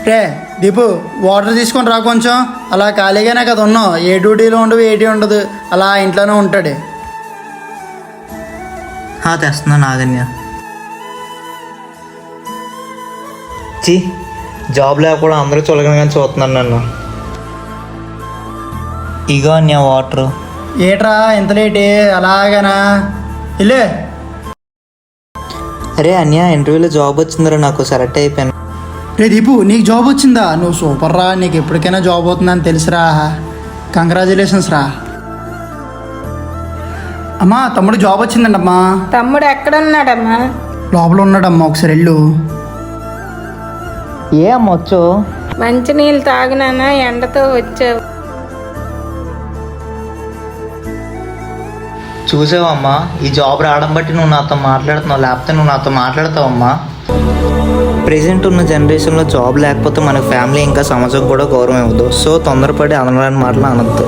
రే Deepu water తీసుకొని రా కొంచెం. అలా ఖాళీగానే కదా ఉన్నావు, ఏ డ్యూటీలో ఉండవు ఏటీ ఉండదు, అలా ఇంట్లోనే ఉంటాడు. తెస్తున్నాను ఆగన్య. జాబ్ లేకపోవడం అందరూ చులకనగానే చూస్తున్నాను నన్ను. ఇగో అన్య వాటర్. ఏట్రా ఎంత లేటే అలాగనా? ఇల్లే. అరే అన్య, ఇంటర్వ్యూలో జాబ్ వచ్చిందిరా, నాకు సెలెక్ట్ అయిపోయాను. రే దీపు నీకు జాబ్ వచ్చిందా? నువ్వు సూపర్ రా, నీకు ఎప్పటికైనా జాబ్ అవుతుందని తెలుసురా. కంగ్రాచులేషన్స్ రా. అమ్మా తమ్ముడు జాబ్ వచ్చిందంటమ్మా. తమ్ముడు ఎక్కడున్నాడమ్మా? లోపల ఉన్నాడమ్మా, ఒకసారి వెళ్ళు. ఏ అమ్మ వచ్చు? మంచినీళ్ళు తాగినానా, ఎండతో వచ్చావు. చూసావమ్మా, ఈ జాబ్ రావడం బట్టి నువ్వు నాతో మాట్లాడుతున్నావు, లేకపోతే నువ్వు నాతో మాట్లాడతావమ్మా. ప్రెజెంట్ ఉన్న జనరేషన్లో జాబ్ లేకపోతే మన ఫ్యామిలీ ఇంకా సమాజం కూడా గౌరవం ఇవ్వదు. సో తొందరపడి అనరాని మాటలు అనొద్దు.